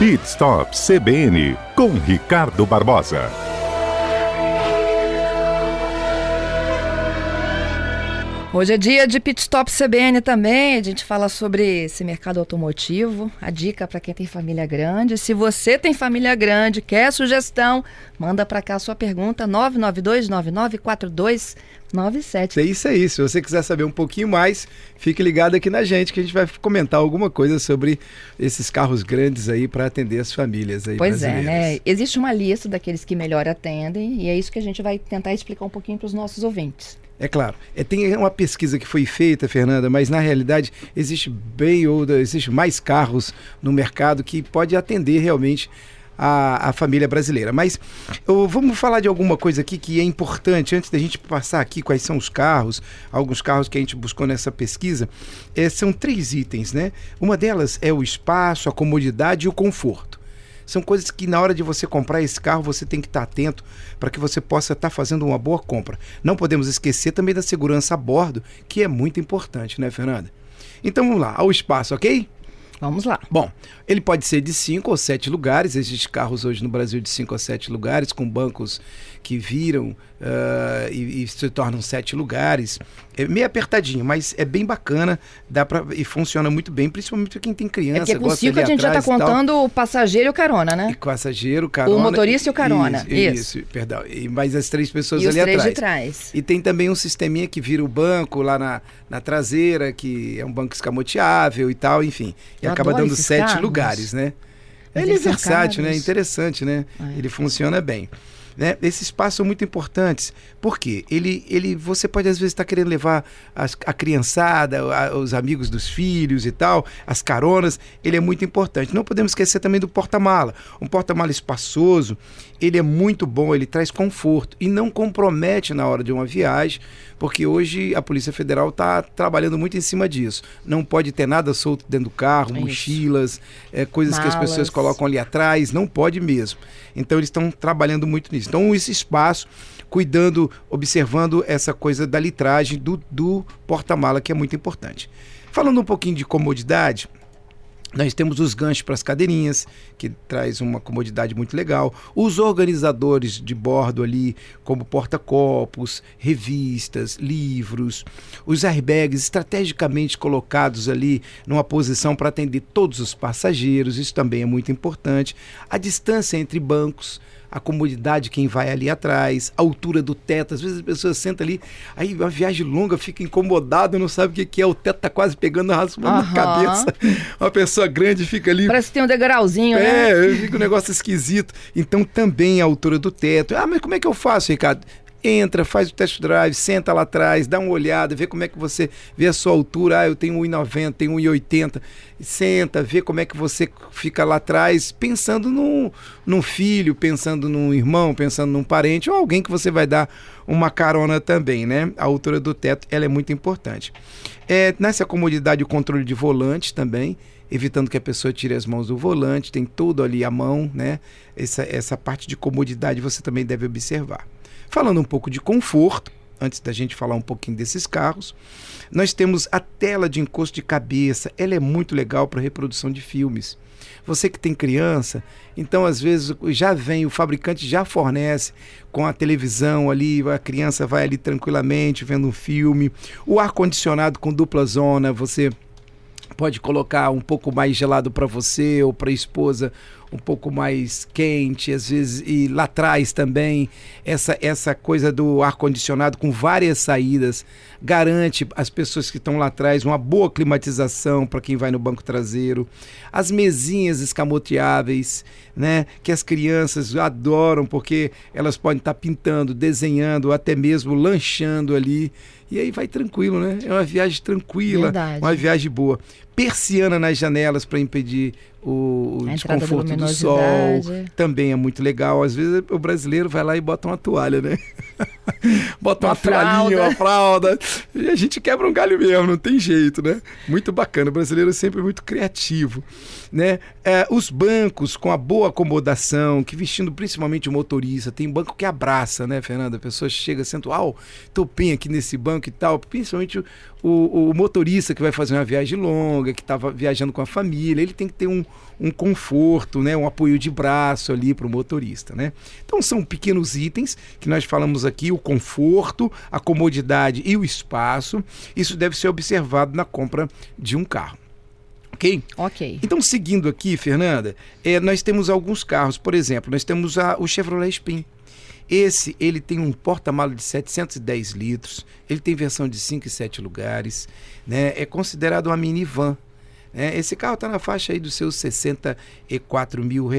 Pit Stop CBN com Ricardo Barbosa. Hoje é dia de Pit Stop CBN também, a gente fala sobre esse mercado automotivo, a dica para quem tem família grande. Se você tem família grande, quer sugestão, manda para cá a sua pergunta, 992994297. É isso aí, se você quiser saber um pouquinho mais, fique ligado aqui na gente que a gente vai comentar alguma coisa sobre esses carros grandes aí para atender as famílias aí brasileiras. Pois é, né? Existe uma lista daqueles que melhor atendem e é isso que a gente vai tentar explicar um pouquinho para os nossos ouvintes. É claro, tem uma pesquisa que foi feita, Fernanda, mas na realidade existe mais carros no mercado que pode atender realmente a família brasileira. Mas vamos falar de alguma coisa aqui que é importante, antes da gente passar aqui quais são os carros, alguns carros que a gente buscou nessa pesquisa, são 3 itens, né? Uma delas é o espaço, a comodidade e o conforto. São coisas que na hora de você comprar esse carro você tem que estar atento para que você possa estar fazendo uma boa compra. Não podemos esquecer também da segurança a bordo, que é muito importante, né, Fernanda? Então vamos lá, ao espaço, ok? Vamos lá. Bom, ele pode ser de 5 ou 7 lugares, existem carros hoje no Brasil de 5 a 7 lugares, com bancos que viram e se tornam 7 lugares. É meio apertadinho, mas é bem bacana, e funciona muito bem, principalmente para quem tem criança. É porque com 5 a gente já está contando o passageiro e o carona, né? E passageiro, carona. O motorista e o carona. Isso, perdão. E mais as 3 pessoas e ali os 3 atrás. de trás. E tem também um sisteminha que vira o banco lá na traseira, que é um banco escamoteável e tal, enfim. E acaba dando 7 lugares, né? Ele é versátil, né? Interessante, né? Ele funciona bem. Né? Esses espaços são muito importantes. Por quê? Você pode às vezes estar querendo levar a criançada, os amigos dos filhos e tal, as caronas. Ele é muito importante. Não podemos esquecer também do porta-mala. Um porta-mala espaçoso, ele é muito bom, ele traz conforto e não compromete na hora de uma viagem, porque hoje a Polícia Federal está trabalhando muito em cima disso. Não pode ter nada solto dentro do carro, mochilas, coisas que as pessoas colocam ali atrás, não pode mesmo. Então eles estão trabalhando muito nisso. Então esse espaço, cuidando, observando essa coisa da litragem do porta-mala, que é muito importante. Falando um pouquinho de comodidade, nós temos os ganchos para as cadeirinhas, que traz uma comodidade muito legal. Os organizadores de bordo ali, como porta-copos, revistas, livros. Os airbags estrategicamente colocados ali numa posição para atender todos os passageiros, isso também é muito importante. A distância entre bancos, a comodidade de quem vai ali atrás, a altura do teto. Às vezes a pessoa senta ali, aí uma viagem longa, fica incomodada, não sabe o que é, o teto tá quase pegando, raspando na cabeça. Uma pessoa grande fica ali... Parece que tem um degrauzinho, né? Fica um negócio esquisito. Então também a altura do teto. Mas como é que eu faço, Ricardo? Entra, faz o test drive, senta lá atrás, dá uma olhada, vê como é que você vê a sua altura. Eu tenho 1,90, tenho 1,80. Senta, vê como é que você fica lá atrás, pensando num filho, pensando num irmão, pensando num parente ou alguém que você vai dar uma carona também, né? A altura do teto, ela é muito importante. Nessa comodidade, o controle de volante também, evitando que a pessoa tire as mãos do volante, tem tudo ali à mão, né? Essa parte de comodidade você também deve observar. Falando um pouco de conforto, antes da gente falar um pouquinho desses carros, nós temos a tela de encosto de cabeça. Ela é muito legal para reprodução de filmes. Você que tem criança, então às vezes o fabricante já fornece com a televisão ali, a criança vai ali tranquilamente vendo um filme. O ar-condicionado com dupla zona, você pode colocar um pouco mais gelado para você ou para a esposa, um pouco mais quente, às vezes, e lá atrás também, essa coisa do ar-condicionado com várias saídas, garante às pessoas que estão lá atrás uma boa climatização para quem vai no banco traseiro. As mesinhas escamoteáveis, né, que as crianças adoram, porque elas podem estar pintando, desenhando, até mesmo lanchando ali, e aí vai tranquilo, né? É uma viagem tranquila, uma viagem boa. Persiana nas janelas para impedir o desconforto do sol, também é muito legal. Às vezes o brasileiro vai lá e bota uma toalha, né? Bota uma toalhinha, uma fralda, e a gente quebra um galho mesmo, não tem jeito, né? Muito bacana, o brasileiro é sempre muito criativo, né? Os bancos com a boa acomodação, que vestindo principalmente o motorista, tem banco que abraça, né, Fernanda? A pessoa chega, senta, topinha aqui nesse banco e tal, principalmente o motorista que vai fazer uma viagem longa, que estava viajando com a família, ele tem que ter um conforto, né? Um apoio de braço ali para o motorista, né? Então são pequenos itens que nós falamos aqui, o conforto, a comodidade e o espaço. Isso deve ser observado na compra de um carro. Ok? Ok. Então, seguindo aqui, Fernanda, nós temos alguns carros. Por exemplo, nós temos o Chevrolet Spin. Ele tem um porta-malas de 710 litros, ele tem versão de 5 e 7 lugares, né? É considerado uma minivan. Esse carro está na faixa aí dos seus R$64 mil.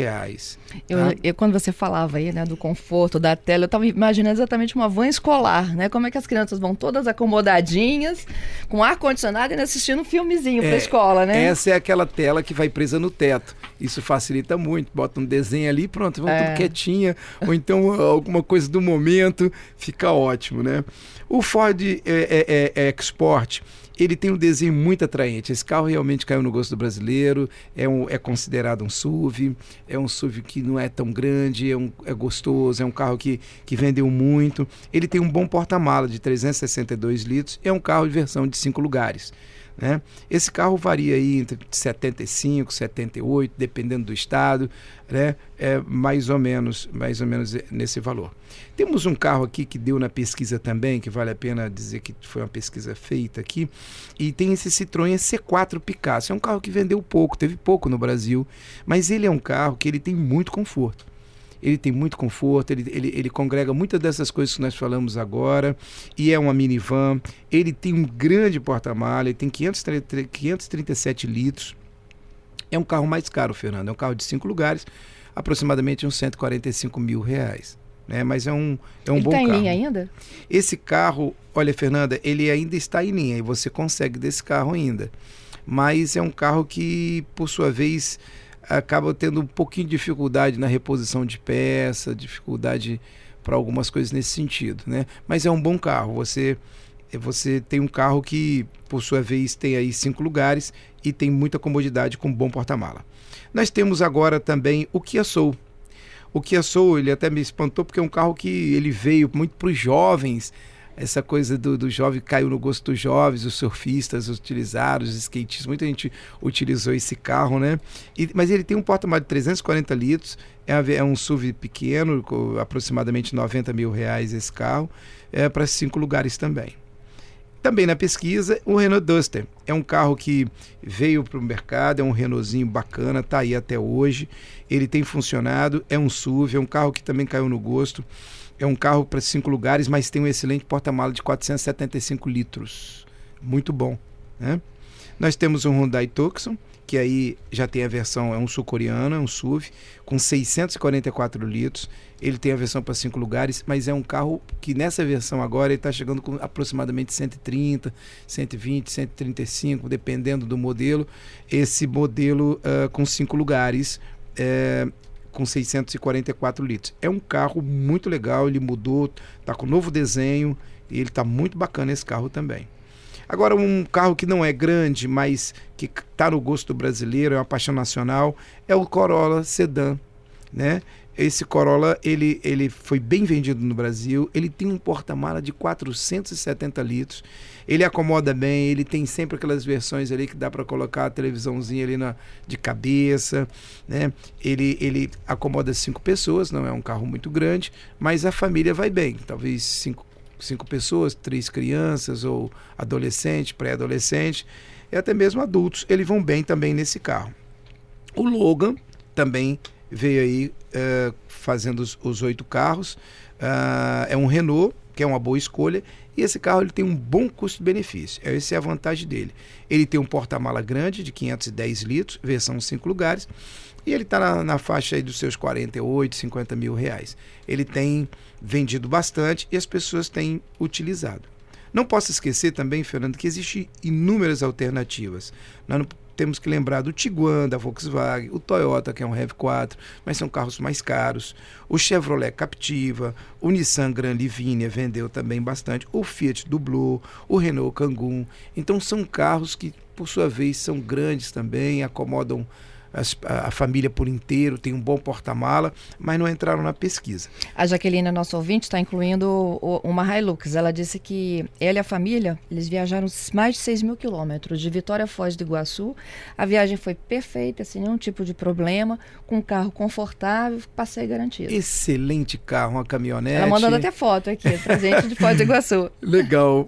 Eu, quando você falava aí, né, do conforto, da tela, eu estava imaginando exatamente uma van escolar, né? Como é que as crianças vão todas acomodadinhas, com ar-condicionado e assistindo um filmezinho para a escola, né? Essa é aquela tela que vai presa no teto. Isso facilita muito. Bota um desenho ali, pronto, vão tudo quietinha. Ou então alguma coisa do momento, fica ótimo, né? O Ford Export, ele tem um desenho muito atraente. Esse carro realmente caiu no gosto do brasileiro, é considerado um SUV, é um SUV que não é tão grande, é gostoso, é um carro que vendeu muito. Ele tem um bom porta-mala de 362 litros, é um carro de versão de 5 lugares. Né? Esse carro varia aí entre 75, 78, dependendo do estado, né? Mais ou menos nesse valor. Temos um carro aqui que deu na pesquisa também, que vale a pena dizer que foi uma pesquisa feita aqui, e tem esse Citroën C4 Picasso. É um carro que vendeu pouco, teve pouco no Brasil, mas ele é um carro que ele tem muito conforto. Ele tem muito conforto, ele congrega muitas dessas coisas que nós falamos agora, e é uma minivan. Ele tem um grande porta-mala, ele tem 537 litros. É um carro mais caro, Fernando, é um carro de 5 lugares, aproximadamente uns R$145 mil. Né? Mas é um bom carro. Ele está em linha ainda? Esse carro, olha, Fernanda, ele ainda está em linha, e você consegue desse carro ainda. Mas é um carro que, por sua vez, acaba tendo um pouquinho de dificuldade na reposição de peça, dificuldade para algumas coisas nesse sentido, né? Mas é um bom carro. Você tem um carro que, por sua vez, tem aí 5 lugares e tem muita comodidade com bom porta-mala. Nós temos agora também o Kia Soul. O Kia Soul, ele até me espantou porque é um carro que ele veio muito para os jovens. Essa coisa do jovem caiu no gosto dos jovens, os surfistas utilizaram, os skatistas, muita gente utilizou esse carro, né? Mas ele tem um porta-malas de 340 litros, é um SUV pequeno, com aproximadamente R$90 mil esse carro, para 5 lugares também. Também na pesquisa, o Renault Duster. É um carro que veio para o mercado, é um Renaultzinho bacana, está aí até hoje. Ele tem funcionado, é um SUV, é um carro que também caiu no gosto. É um carro para 5 lugares, mas tem um excelente porta-mala de 475 litros. Muito bom, né? Nós temos um Hyundai Tucson, que aí já tem a versão, é um sul-coreano, é um SUV, com 644 litros. Ele tem a versão para 5 lugares, mas é um carro que nessa versão agora ele está chegando com aproximadamente 130, 120, 135, dependendo do modelo. Esse modelo com 5 lugares, com 644 litros. É um carro muito legal, ele mudou, está com novo desenho, e ele está muito bacana esse carro também. Agora, um carro que não é grande, mas que está no gosto brasileiro, é uma paixão nacional, é o Corolla Sedan, né? Esse Corolla, ele foi bem vendido no Brasil, ele tem um porta-mala de 470 litros, ele acomoda bem, ele tem sempre aquelas versões ali que dá para colocar a televisãozinha ali de cabeça, né? Ele acomoda 5 pessoas, não é um carro muito grande, mas a família vai bem, talvez 5 pessoas, 3 crianças ou adolescente, pré-adolescente e até mesmo adultos, eles vão bem também nesse carro. O Logan também veio aí fazendo os 8 carros, é um Renault, que é uma boa escolha, e esse carro ele tem um bom custo-benefício, essa é a vantagem dele. Ele tem um porta-mala grande de 510 litros, versão 5 lugares, e ele está na faixa aí dos seus 48, 50 mil reais. Ele tem vendido bastante e as pessoas têm utilizado. Não posso esquecer também, Fernando, que existem inúmeras alternativas. Nós não temos que lembrar do Tiguan, da Volkswagen, o Toyota, que é um RAV4, mas são carros mais caros. O Chevrolet Captiva, o Nissan Gran Livina vendeu também bastante. O Fiat Doblò, o Renault Kangoo. Então são carros que, por sua vez, são grandes também, acomodam a família por inteiro, tem um bom porta-mala, mas não entraram na pesquisa. A Jaqueline, nossa ouvinte, está incluindo uma Hilux. Ela disse que ela e a família, eles viajaram mais de 6 mil quilômetros de Vitória a Foz do Iguaçu. A viagem foi perfeita, sem nenhum tipo de problema, com um carro confortável, passeio garantido. Excelente carro, uma caminhonete. Ela mandando até foto aqui, presente de Foz do Iguaçu. Legal,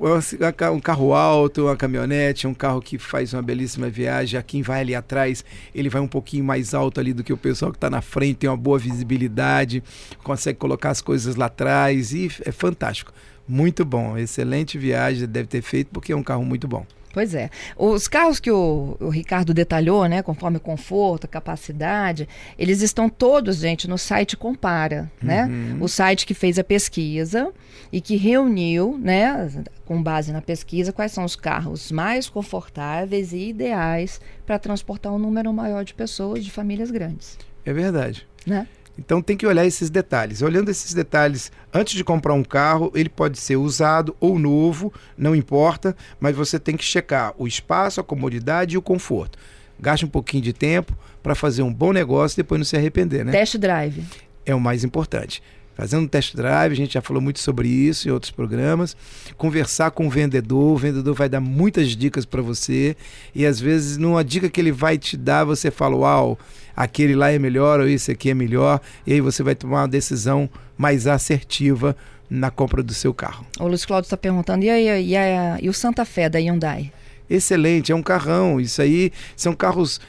um carro alto, uma caminhonete, um carro que faz uma belíssima viagem. Quem vai ali atrás, ele vai um pouquinho mais alto ali do que o pessoal que está na frente, tem uma boa visibilidade, consegue colocar as coisas lá atrás e é fantástico. Muito bom, excelente viagem, deve ter feito porque é um carro muito bom. Pois é. Os carros que o Ricardo detalhou, né, conforme conforto, capacidade, eles estão todos, gente, no site Compara, né? O site que fez a pesquisa e que reuniu, né, com base na pesquisa, quais são os carros mais confortáveis e ideais para transportar um número maior de pessoas, de famílias grandes. É verdade. Né? Então tem que olhar esses detalhes. Olhando esses detalhes, antes de comprar um carro, ele pode ser usado ou novo, não importa, mas você tem que checar o espaço, a comodidade e o conforto. Gaste um pouquinho de tempo para fazer um bom negócio e depois não se arrepender, né? Test drive. É o mais importante. Fazendo um test drive, a gente já falou muito sobre isso em outros programas. Conversar com o vendedor vai dar muitas dicas para você. E às vezes, numa dica que ele vai te dar, você fala, uau, aquele lá é melhor ou esse aqui é melhor. E aí você vai tomar uma decisão mais assertiva na compra do seu carro. O Luiz Cláudio está perguntando, e o Santa Fé da Hyundai? Excelente, é um carrão. Isso aí são carros,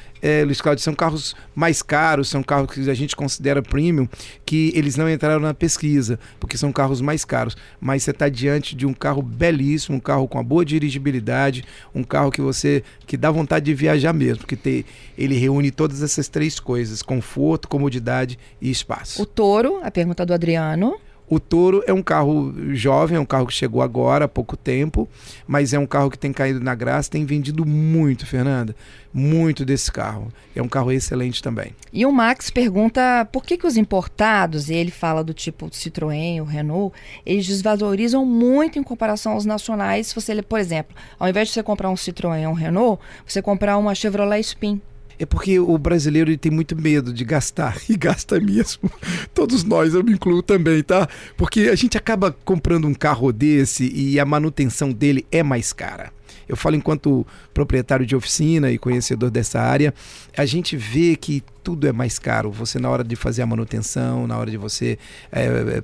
Luiz Cláudio, são carros mais caros, são carros que a gente considera premium, que eles não entraram na pesquisa, porque são carros mais caros. Mas você está diante de um carro belíssimo, um carro com uma boa dirigibilidade, um carro que dá vontade de viajar mesmo, porque ele reúne todas essas três coisas: conforto, comodidade e espaço. O Toro, a pergunta do Adriano. O Toro é um carro jovem, é um carro que chegou agora há pouco tempo, mas é um carro que tem caído na graça, tem vendido muito, Fernanda, muito desse carro. É um carro excelente também. E o Max pergunta por que os importados, e ele fala do tipo Citroën, o Renault, eles desvalorizam muito em comparação aos nacionais. Se você, por exemplo, ao invés de você comprar um Citroën ou um Renault, você comprar uma Chevrolet Spin. É porque o brasileiro ele tem muito medo de gastar, e gasta mesmo. Todos nós, eu me incluo também, tá? Porque a gente acaba comprando um carro desse e a manutenção dele é mais cara. Eu falo enquanto proprietário de oficina e conhecedor dessa área, a gente vê que tudo é mais caro. Você, na hora de fazer a manutenção, na hora de você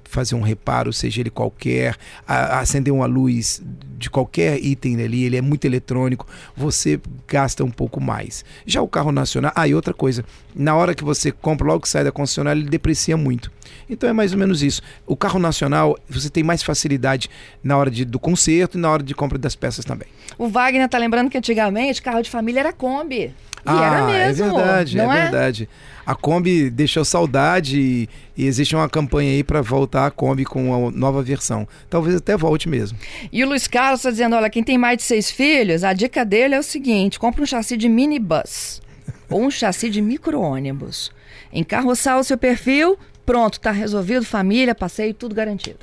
fazer um reparo, seja ele qualquer, acender uma luz de qualquer item ali, ele é muito eletrônico, você gasta um pouco mais. Já o carro nacional, e outra coisa, na hora que você compra, logo que sai da concessionária, ele deprecia muito. Então é mais ou menos isso. O carro nacional, você tem mais facilidade na hora do conserto e na hora de compra das peças também. O Wagner tá lembrando que antigamente carro de família era Kombi. E era mesmo. É verdade, não é verdade. A Kombi deixou saudade e existe uma campanha aí para voltar a Kombi com uma nova versão. Talvez até volte mesmo. E o Luiz Carlos está dizendo, olha, quem tem mais de 6 filhos, a dica dele é o seguinte: compra um chassi de minibus ou um chassi de micro-ônibus. Encarroçar o seu perfil, pronto, tá resolvido, família, passeio, tudo garantido.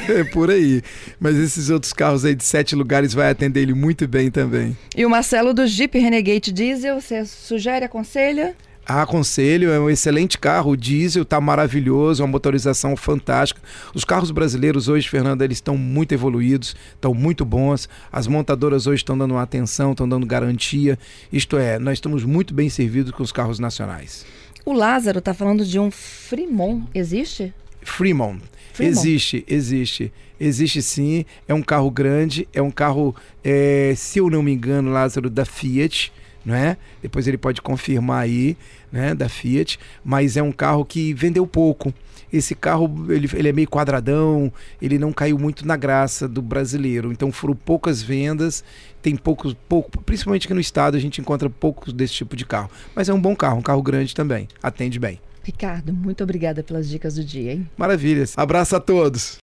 É por aí. Mas esses outros carros aí de 7 lugares vai atender ele muito bem também. E o Marcelo do Jeep Renegade Diesel, você sugere, aconselha? Aconselho, é um excelente carro, o diesel está maravilhoso, uma motorização fantástica. Os carros brasileiros hoje, Fernanda, eles estão muito evoluídos, estão muito bons. As montadoras hoje estão dando uma atenção, estão dando garantia. Isto é, nós estamos muito bem servidos com os carros nacionais. O Lázaro está falando de um Fremont, existe? Fremont. Existe sim, é um carro grande, é um carro, se eu não me engano, Lázaro, da Fiat, não é? Depois ele pode confirmar aí, né, da Fiat, mas é um carro que vendeu pouco. Esse carro, ele é meio quadradão, ele não caiu muito na graça do brasileiro, então foram poucas vendas, tem pouco, principalmente aqui no estado a gente encontra poucos desse tipo de carro, mas é um bom carro, um carro grande também, atende bem. Ricardo, muito obrigada pelas dicas do dia, hein? Maravilha, abraço a todos.